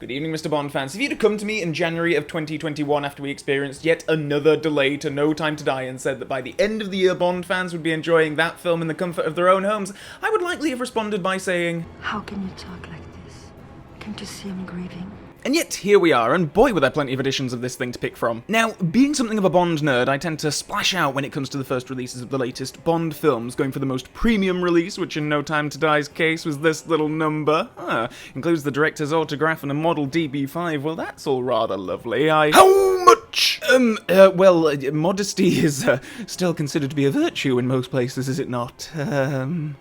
Good evening, Mr. Bond fans. If you'd have come to me in January of 2021 after we experienced yet another delay to No Time to Die and said that by the end of the year Bond fans would be enjoying that film in the comfort of their own homes, I would likely have responded by saying, "How can you talk like this? Can't you see I'm grieving?" And yet, here we are, and boy were there plenty of editions of this thing to pick from. Now, being something of a Bond nerd, I tend to splash out when it comes to the first releases of the latest Bond films, going for the most premium release, which in No Time to Die's case was this little number. Includes the director's autograph and a model DB5, well that's all rather lovely. How much? Well, modesty is still considered to be a virtue in most places, is it not?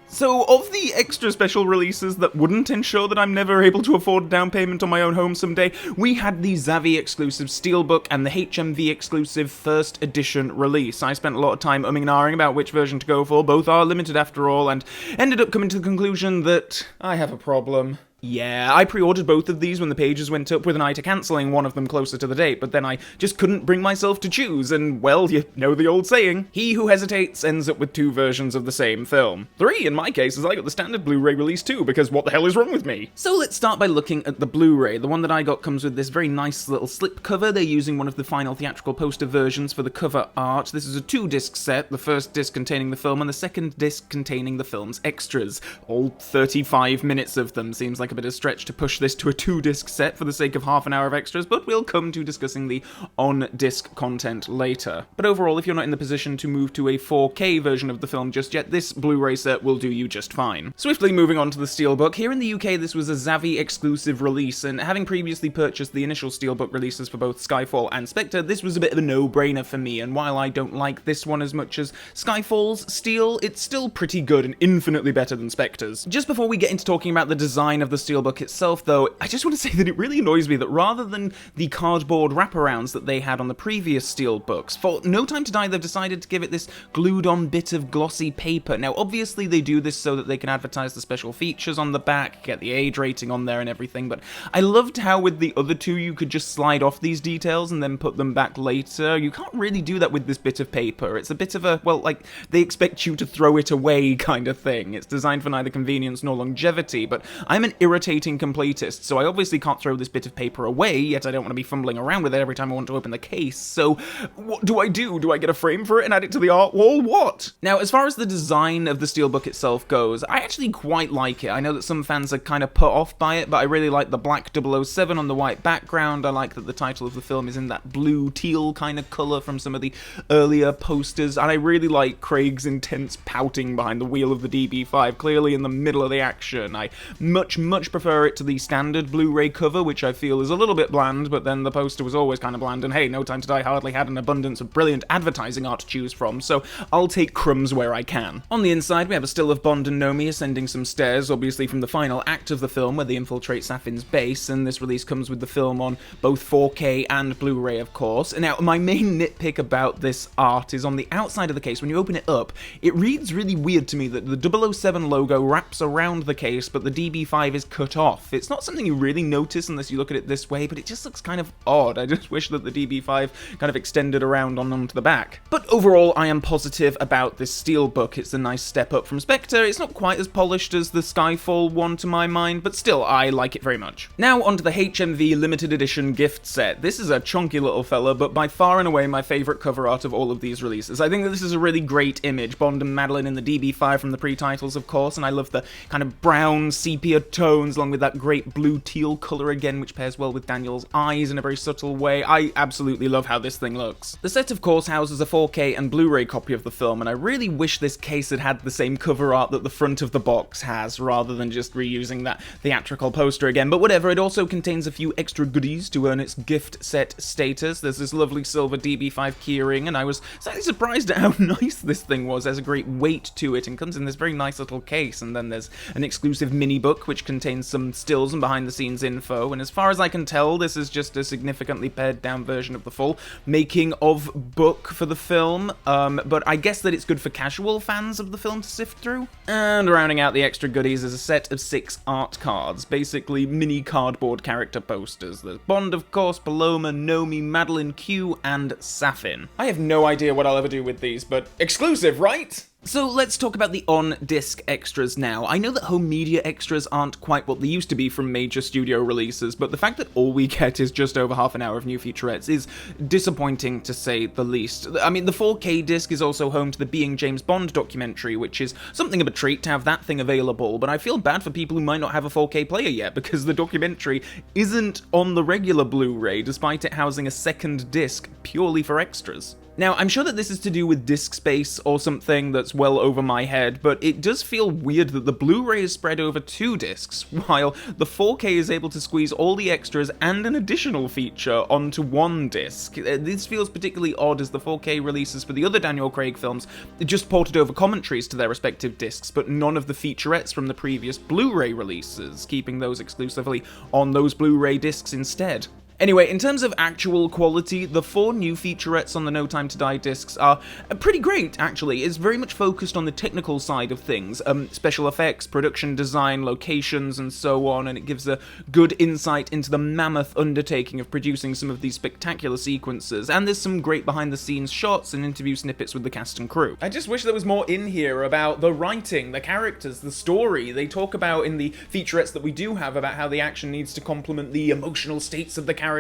So, of the extra special releases that wouldn't ensure that I'm never able to afford a down payment on my own home someday, we had the Zavvi exclusive Steelbook and the HMV exclusive first edition release. I spent a lot of time umming and ahhing about which version to go for, both are limited after all, and ended up coming to the conclusion that I have a problem. Yeah, I pre-ordered both of these when the pages went up with an eye to cancelling one of them closer to the date, but then I just couldn't bring myself to choose, and well, you know the old saying, he who hesitates ends up with two versions of the same film. 3 in my case, as I got the standard Blu-ray release too, because what the hell is wrong with me? So let's start by looking at the Blu-ray. The one that I got comes with this very nice little slip cover. They're using one of the final theatrical poster versions for the cover art. This is a 2-disc set, the first disc containing the film and the second disc containing the film's extras. All 35 minutes of them. Seems like a bit of stretch to push this to a 2-disc set for the sake of half an hour of extras, but we'll come to discussing the on-disc content later. But overall, if you're not in the position to move to a 4K version of the film just yet, this Blu-ray set will do you just fine. Swiftly moving on to the Steelbook, here in the UK this was a Zavvi exclusive release, and having previously purchased the initial Steelbook releases for both Skyfall and Spectre, this was a bit of a no-brainer for me, and while I don't like this one as much as Skyfall's Steel, it's still pretty good and infinitely better than Spectre's. Just before we get into talking about the design of the Steelbook itself, though, I just want to say that it really annoys me that rather than the cardboard wraparounds that they had on the previous Steelbooks, for No Time to Die they've decided to give it this glued-on bit of glossy paper. Now, obviously they do this so that they can advertise the special features on the back, get the age rating on there and everything, but I loved how with the other two you could just slide off these details and then put them back later. You can't really do that with this bit of paper. It's a bit of a, well, like, they expect you to throw it away kind of thing. It's designed for neither convenience nor longevity, but I'm an irritating completist, so I obviously can't throw this bit of paper away, yet I don't want to be fumbling around with it every time I want to open the case, so what do I do? Do I get a frame for it and add it to the art wall? What? Now, as far as the design of the Steelbook itself goes, I actually quite like it. I know that some fans are kind of put off by it, but I really like the black 007 on the white background. I like that the title of the film is in that blue-teal kind of colour from some of the earlier posters, and I really like Craig's intense pouting behind the wheel of the DB5, clearly in the middle of the action. I much prefer it to the standard Blu-ray cover, which I feel is a little bit bland, but then the poster was always kind of bland, and hey, No Time to Die hardly had an abundance of brilliant advertising art to choose from, so I'll take crumbs where I can. On the inside, we have a still of Bond and Nomi ascending some stairs, obviously from the final act of the film, where they infiltrate Safin's base, and this release comes with the film on both 4K and Blu-ray, of course. Now, my main nitpick about this art is on the outside of the case. When you open it up, it reads really weird to me that the 007 logo wraps around the case, but the DB5 is cut off. It's not something you really notice unless you look at it this way, but it just looks kind of odd. I just wish that the DB5 kind of extended around onto the back. But overall, I am positive about this Steelbook. It's a nice step up from Spectre. It's not quite as polished as the Skyfall one to my mind, but still, I like it very much. Now onto the HMV limited edition gift set. This is a chunky little fella, but by far and away my favourite cover art of all of these releases. I think that this is a really great image. Bond and Madeline in the DB5 from the pre-titles, of course, and I love the kind of brown sepia tones along with that great blue-teal colour again, which pairs well with Daniel's eyes in a very subtle way. I absolutely love how this thing looks. The set, of course, houses a 4K and Blu-ray copy of the film, and I really wish this case had had the same cover art that the front of the box has, rather than just reusing that theatrical poster again, but whatever. It also contains a few extra goodies to earn its gift set status. There's this lovely silver DB5 keyring, and I was slightly surprised at how nice this thing was. There's a great weight to it, and comes in this very nice little case, and then there's an exclusive mini-book, which contains some stills and behind-the-scenes info, and as far as I can tell, this is just a significantly pared-down version of the full making-of book for the film, but I guess that it's good for casual fans of the film to sift through. And rounding out the extra goodies is a set of 6 art cards, basically mini cardboard character posters. There's Bond, of course, Paloma, Nomi, Madeline, Q, and Safin. I have no idea what I'll ever do with these, but exclusive, right? So let's talk about the on-disc extras now. I know that home media extras aren't quite what they used to be from major studio releases, but the fact that all we get is just over half an hour of new featurettes is disappointing to say the least. I mean, the 4K disc is also home to the Being James Bond documentary, which is something of a treat to have that thing available, but I feel bad for people who might not have a 4K player yet, because the documentary isn't on the regular Blu-ray, despite it housing a second disc purely for extras. Now, I'm sure that this is to do with disk space or something that's well over my head, but it does feel weird that the Blu-ray is spread over 2 discs, while the 4K is able to squeeze all the extras and an additional feature onto 1 disc. This feels particularly odd as the 4K releases for the other Daniel Craig films just ported over commentaries to their respective discs, but none of the featurettes from the previous Blu-ray releases, keeping those exclusively on those Blu-ray discs instead. Anyway, in terms of actual quality, the 4 new featurettes on the No Time to Die discs are pretty great, actually. It's very much focused on the technical side of things, special effects, production design, locations, and so on, and it gives a good insight into the mammoth undertaking of producing some of these spectacular sequences, and there's some great behind-the-scenes shots and interview snippets with the cast and crew. I just wish there was more in here about the writing, the characters, the story. They talk about in the featurettes that we do have about how the action needs to complement the emotional states of the characters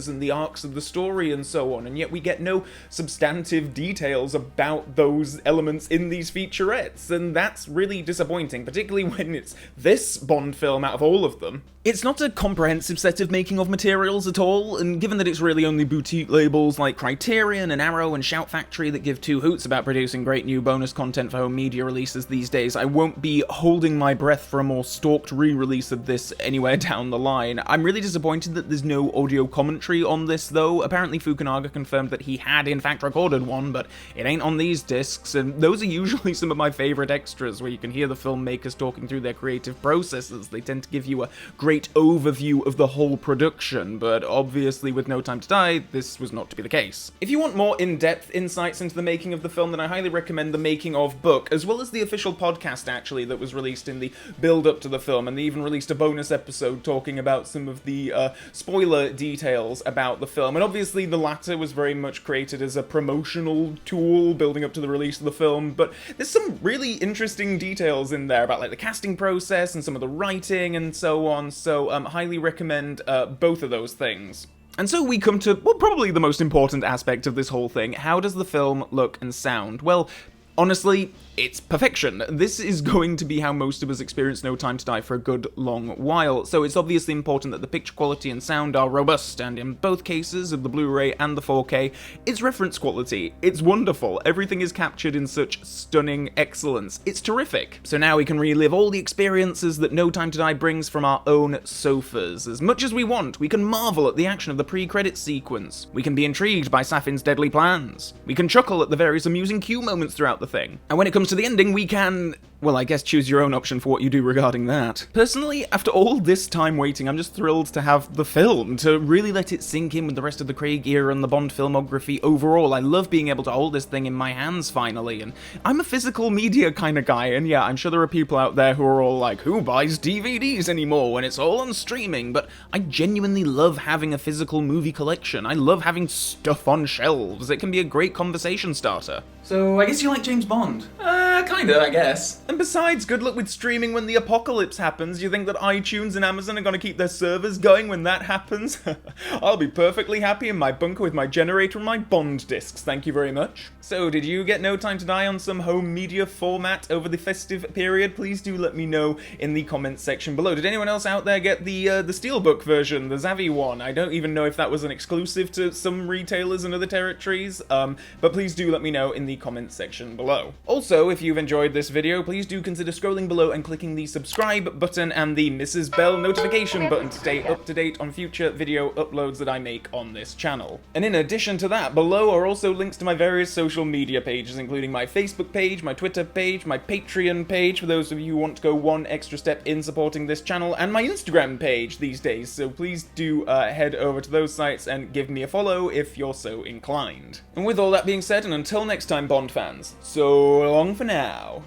and the arcs of the story and so on, and yet we get no substantive details about those elements in these featurettes, and that's really disappointing, particularly when it's this Bond film out of all of them. It's not a comprehensive set of making-of materials at all, and given that it's really only boutique labels like Criterion and Arrow and Shout Factory that give 2 hoots about producing great new bonus content for home media releases these days, I won't be holding my breath for a more stalked re-release of this anywhere down the line. I'm really disappointed that there's no audio commentary on this, though. Apparently Fukunaga confirmed that he had in fact recorded one, but it ain't on these discs, and those are usually some of my favourite extras, where you can hear the filmmakers talking through their creative processes. They tend to give you a great overview of the whole production, but obviously with No Time to Die, this was not to be the case. If you want more in-depth insights into the making of the film, then I highly recommend the making of book, as well as the official podcast actually that was released in the build-up to the film, and they even released a bonus episode talking about some of the spoiler details about the film, and obviously the latter was very much created as a promotional tool building up to the release of the film, but there's some really interesting details in there about like the casting process and some of the writing and so on, so highly recommend both of those things. And so we come to, well, probably the most important aspect of this whole thing. How does the film look and sound? Well, honestly, it's perfection. This is going to be how most of us experience No Time to Die for a good long while, so it's obviously important that the picture quality and sound are robust, and in both cases of the Blu-ray and the 4K, it's reference quality. It's wonderful. Everything is captured in such stunning excellence. It's terrific. So now we can relive all the experiences that No Time to Die brings from our own sofas. As much as we want, we can marvel at the action of the pre-credits sequence. We can be intrigued by Safin's deadly plans. We can chuckle at the various amusing cue moments throughout the thing. And when it comes to the ending, we can, well, I guess choose your own option for what you do regarding that. Personally, after all this time waiting, I'm just thrilled to have the film, to really let it sink in with the rest of the Craig era and the Bond filmography overall. I love being able to hold this thing in my hands finally, and I'm a physical media kind of guy, and yeah, I'm sure there are people out there who are all like, who buys DVDs anymore when it's all on streaming? But I genuinely love having a physical movie collection. I love having stuff on shelves. It can be a great conversation starter. So I guess you like James Bond? Kinda, I guess. And besides, good luck with streaming when the apocalypse happens. You think that iTunes and Amazon are gonna keep their servers going when that happens? I'll be perfectly happy in my bunker with my generator and my Bond discs, thank you very much. So, did you get No Time to Die on some home media format over the festive period? Please do let me know in the comments section below. Did anyone else out there get the Steelbook version, the Zavvi one? I don't even know if that was an exclusive to some retailers and other territories, but please do let me know in the comments section below. Also, if you've enjoyed this video, please do consider scrolling below and clicking the subscribe button and the Mrs. Bell notification button to stay up to date on future video uploads that I make on this channel. And in addition to that, below are also links to my various social media pages, including my Facebook page, my Twitter page, my Patreon page for those of you who want to go one extra step in supporting this channel, and my Instagram page these days, so please do head over to those sites and give me a follow if you're so inclined. And with all that being said, and until next time, Bond fans, so long for now.